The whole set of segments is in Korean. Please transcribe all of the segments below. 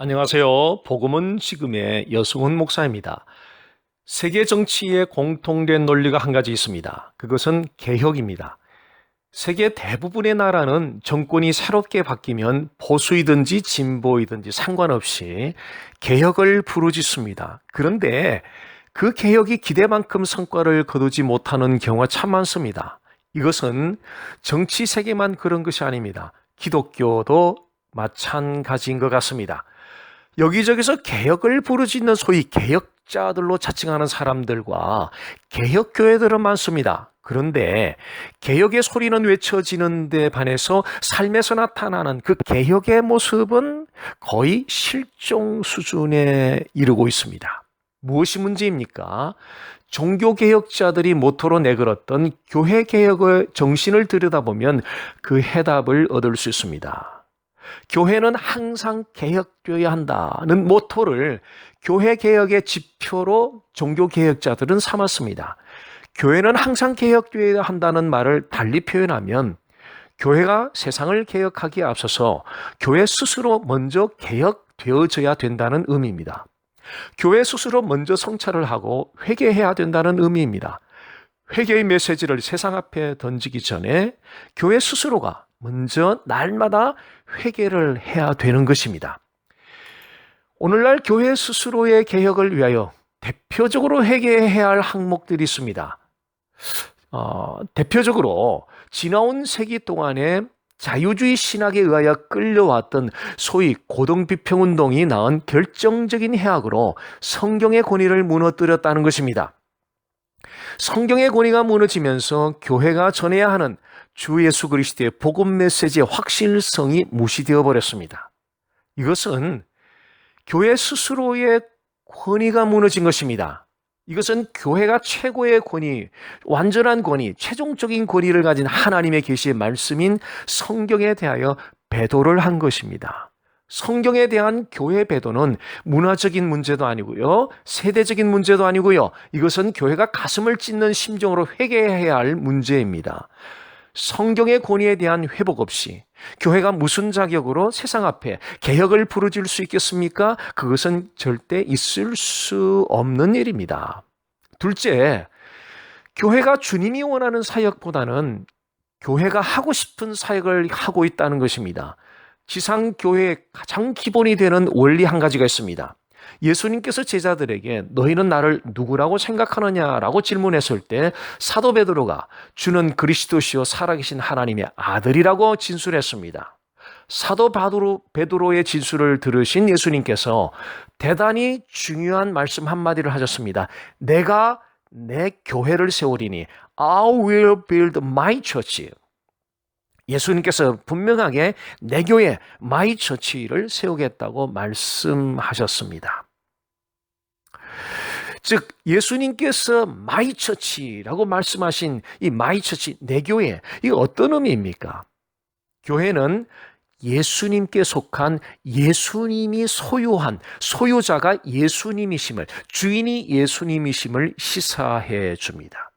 안녕하세요. 복음은 지금의 여승훈 목사입니다. 세계 정치에 공통된 논리가 한 가지 있습니다. 그것은 개혁입니다. 세계 대부분의 나라는 정권이 새롭게 바뀌면 보수이든지 진보이든지 상관없이 개혁을 부르짖습니다. 그런데 그 개혁이 기대만큼 성과를 거두지 못하는 경우가 참 많습니다. 이것은 정치 세계만 그런 것이 아닙니다. 기독교도 마찬가지인 것 같습니다. 여기저기서 개혁을 부르짖는 소위 개혁자들로 자칭하는 사람들과 개혁교회들은 많습니다. 그런데 개혁의 소리는 외쳐지는데 반해서 삶에서 나타나는 그 개혁의 모습은 거의 실종 수준에 이르고 있습니다. 무엇이 문제입니까? 종교개혁자들이 모토로 내걸었던 교회개혁의 정신을 들여다보면 그 해답을 얻을 수 있습니다. 교회는 항상 개혁되어야 한다는 모토를 교회 개혁의 지표로 종교개혁자들은 삼았습니다. 교회는 항상 개혁되어야 한다는 말을 달리 표현하면 교회가 세상을 개혁하기에 앞서서 교회 스스로 먼저 개혁되어져야 된다는 의미입니다. 교회 스스로 먼저 성찰을 하고 회개해야 된다는 의미입니다. 회개의 메시지를 세상 앞에 던지기 전에 교회 스스로가 먼저 날마다 회개를 해야 되는 것입니다. 오늘날 교회 스스로의 개혁을 위하여 대표적으로 회개해야 할 항목들이 있습니다. 대표적으로 지나온 세기 동안에 자유주의 신학에 의하여 끌려왔던 소위 고등비평운동이 낳은 결정적인 해악으로 성경의 권위를 무너뜨렸다는 것입니다. 성경의 권위가 무너지면서 교회가 전해야 하는 주 예수 그리스도의 복음 메시지의 확실성이 무시되어 버렸습니다. 이것은 교회 스스로의 권위가 무너진 것입니다. 이것은 교회가 최고의 권위, 완전한 권위, 최종적인 권위를 가진 하나님의 계시의 말씀인 성경에 대하여 배도를 한 것입니다. 성경에 대한 교회 배도는 문화적인 문제도 아니고요, 세대적인 문제도 아니고요, 이것은 교회가 가슴을 찢는 심정으로 회개해야 할 문제입니다. 성경의 권위에 대한 회복 없이 교회가 무슨 자격으로 세상 앞에 개혁을 부르짖을 수 있겠습니까? 그것은 절대 있을 수 없는 일입니다. 둘째, 교회가 주님이 원하는 사역보다는 교회가 하고 싶은 사역을 하고 있다는 것입니다. 지상교회의 가장 기본이 되는 원리 한 가지가 있습니다. 예수님께서 제자들에게 너희는 나를 누구라고 생각하느냐라고 질문했을 때 사도 베드로가 주는 그리스도시요 살아계신 하나님의 아들이라고 진술했습니다. 사도 베드로의 진술을 들으신 예수님께서 대단히 중요한 말씀 한마디를 하셨습니다. 내가 내 교회를 세우리니 I will build my church. 예수님께서 분명하게 내 교회, 마이 처치를 세우겠다고 말씀하셨습니다. 즉 예수님께서 마이 처치라고 말씀하신 이 마이 처치, 내 교회, 이 어떤 의미입니까? 교회는 예수님께 속한 예수님이 소유한 소유자가 예수님이심을, 주인이 예수님이심을 시사해 줍니다.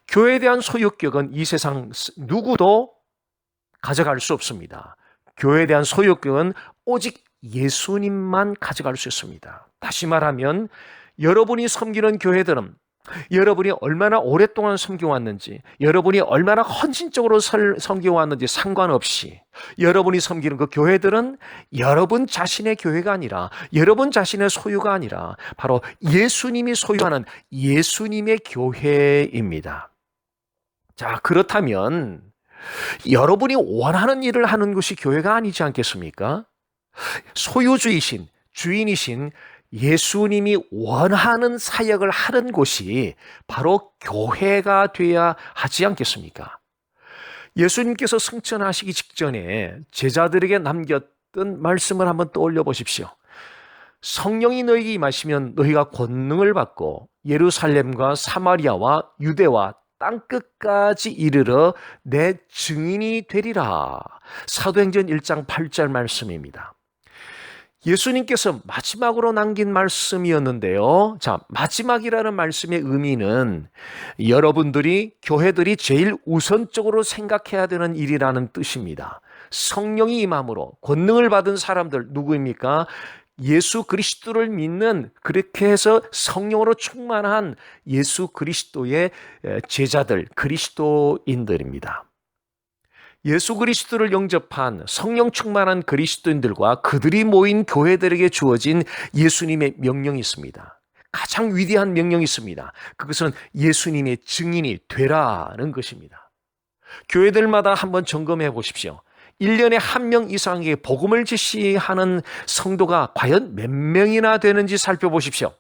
교회에 대한 소유격은 이 세상 누구도 가져갈 수 없습니다. 교회에 대한 소유격은 오직 예수님만 가져갈 수 있습니다. 다시 말하면 여러분이 섬기는 교회들은 여러분이 얼마나 오랫동안 섬겨왔는지, 여러분이 얼마나 헌신적으로 섬겨왔는지 상관없이 여러분이 섬기는 그 교회들은 여러분 자신의 교회가 아니라, 여러분 자신의 소유가 아니라 바로 예수님이 소유하는 예수님의 교회입니다. 자, 그렇다면 여러분이 원하는 일을 하는 것이 교회가 아니지 않겠습니까? 소유주이신, 주인이신 예수님이 원하는 사역을 하는 곳이 바로 교회가 되어야 하지 않겠습니까? 예수님께서 승천하시기 직전에 제자들에게 남겼던 말씀을 한번 떠올려 보십시오. 성령이 너희에게 임하시면 너희가 권능을 받고 예루살렘과 사마리아와 유대와 땅끝까지 이르러 내 증인이 되리라. 사도행전 1장 8절 말씀입니다. 예수님께서 마지막으로 남긴 말씀이었는데요. 자, 마지막이라는 말씀의 의미는 여러분들이, 교회들이 제일 우선적으로 생각해야 되는 일이라는 뜻입니다. 성령이 임함으로 권능을 받은 사람들 누구입니까? 예수 그리스도를 믿는, 그렇게 해서 성령으로 충만한 예수 그리스도의 제자들, 그리스도인들입니다. 예수 그리스도를 영접한 성령 충만한 그리스도인들과 그들이 모인 교회들에게 주어진 예수님의 명령이 있습니다. 가장 위대한 명령이 있습니다. 그것은 예수님의 증인이 되라는 것입니다. 교회들마다 한번 점검해 보십시오. 1년에 한 명 이상에게 복음을 제시하는 성도가 과연 몇 명이나 되는지 살펴보십시오.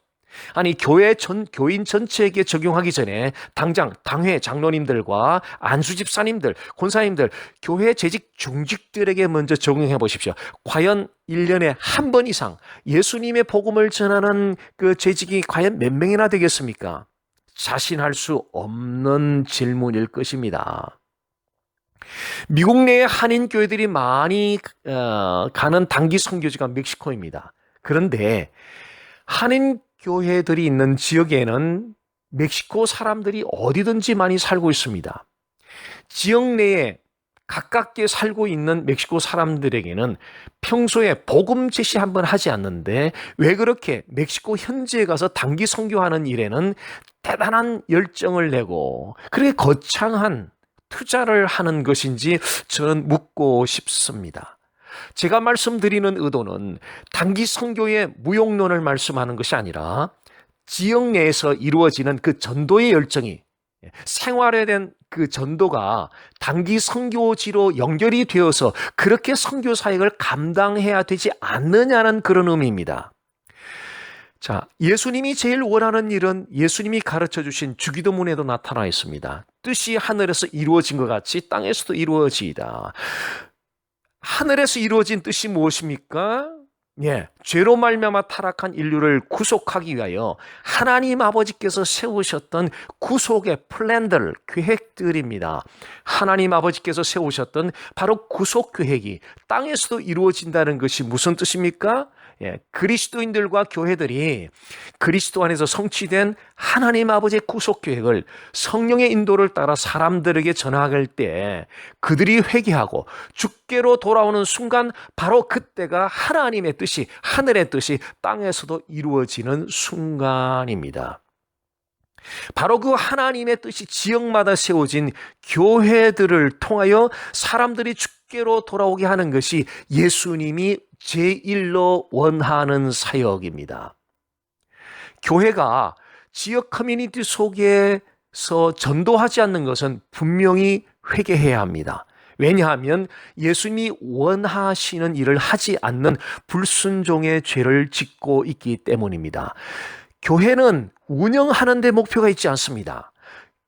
아니, 교인 전체에게 적용하기 전에 당장 당회 장로님들과 안수 집사님들, 권사님들, 교회 재직 중직들에게 먼저 적용해 보십시오. 과연 1년에 한 번 이상 예수님의 복음을 전하는 그 재직이 과연 몇 명이나 되겠습니까? 자신할 수 없는 질문일 것입니다. 미국 내에 한인 교회들이 많이 가는 단기 선교지가 멕시코입니다. 그런데 한인 교회들이 있는 지역에는 멕시코 사람들이 어디든지 많이 살고 있습니다. 지역 내에 가깝게 살고 있는 멕시코 사람들에게는 평소에 복음 제시 한번 하지 않는데 왜 그렇게 멕시코 현지에 가서 단기 선교하는 일에는 대단한 열정을 내고 그렇게 거창한 투자를 하는 것인지 저는 묻고 싶습니다. 제가 말씀드리는 의도는 단기 선교의 무용론을 말씀하는 것이 아니라 지역 내에서 이루어지는 그 전도의 열정이, 생활에 대한 그 전도가 단기 선교지로 연결이 되어서 그렇게 선교 사역을 감당해야 되지 않느냐는 그런 의미입니다. 자, 예수님이 제일 원하는 일은 예수님이 가르쳐 주신 주기도문에도 나타나 있습니다. 뜻이 하늘에서 이루어진 것 같이 땅에서도 이루어지이다. 하늘에서 이루어진 뜻이 무엇입니까? 죄로 말미암아 타락한 인류를 구속하기 위하여 하나님 아버지께서 세우셨던 구속의 플랜들, 계획들입니다. 하나님 아버지께서 세우셨던 바로 구속 계획이 땅에서도 이루어진다는 것이 무슨 뜻입니까? 그리스도인들과 교회들이 그리스도 안에서 성취된 하나님 아버지의 구속 계획을 성령의 인도를 따라 사람들에게 전할 때 그들이 회개하고 주께로 돌아오는 순간 바로 그때가 하나님의 뜻이, 하늘의 뜻이 땅에서도 이루어지는 순간입니다. 바로 그 하나님의 뜻이 지역마다 세워진 교회들을 통하여 사람들이 주께로 돌아오게 하는 것이 예수님이 제1로 원하는 사역입니다. 교회가 지역 커뮤니티 속에서 전도하지 않는 것은 분명히 회개해야 합니다. 왜냐하면 예수님이 원하시는 일을 하지 않는 불순종의 죄를 짓고 있기 때문입니다. 교회는 운영하는 데 목표가 있지 않습니다.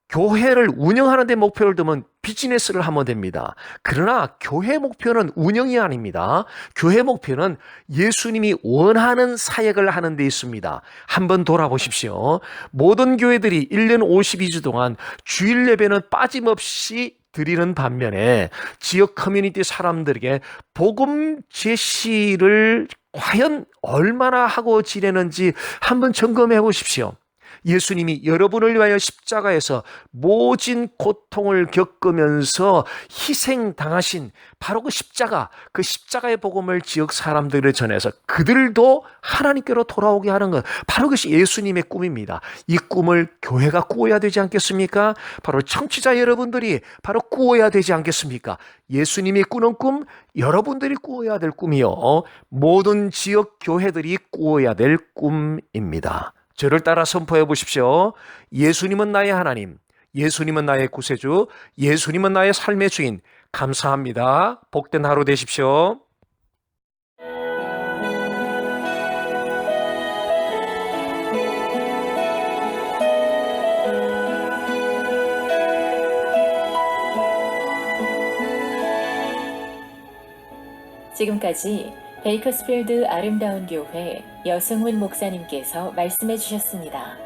교회를 운영하는 데 목표를 두면 비즈니스를 하면 됩니다. 그러나 교회 목표는 운영이 아닙니다. 교회 목표는 예수님이 원하는 사역을 하는 데 있습니다. 한번 돌아보십시오. 모든 교회들이 1년 52주 동안 주일 예배는 빠짐없이 드리는 반면에 지역 커뮤니티 사람들에게 복음 제시를 과연 얼마나 하고 지내는지 한번 점검해 보십시오. 예수님이 여러분을 위하여 십자가에서 모진 고통을 겪으면서 희생당하신 바로 그 십자가의 복음을 지역 사람들에 전해서 그들도 하나님께로 돌아오게 하는 것, 바로 그것이 예수님의 꿈입니다. 이 꿈을 교회가 꾸어야 되지 않겠습니까? 바로 청취자 여러분들이 바로 꾸어야 되지 않겠습니까? 예수님이 꾸는 꿈, 여러분들이 꾸어야 될 꿈이요, 모든 지역 교회들이 꾸어야 될 꿈입니다. 저를 따라 선포해 보십시오. 예수님은 나의 하나님, 예수님은 나의 구세주, 예수님은 나의 삶의 주인. 감사합니다. 복된 하루 되십시오. 지금까지 베이커스필드 아름다운 교회 여승훈 목사님께서 말씀해 주셨습니다.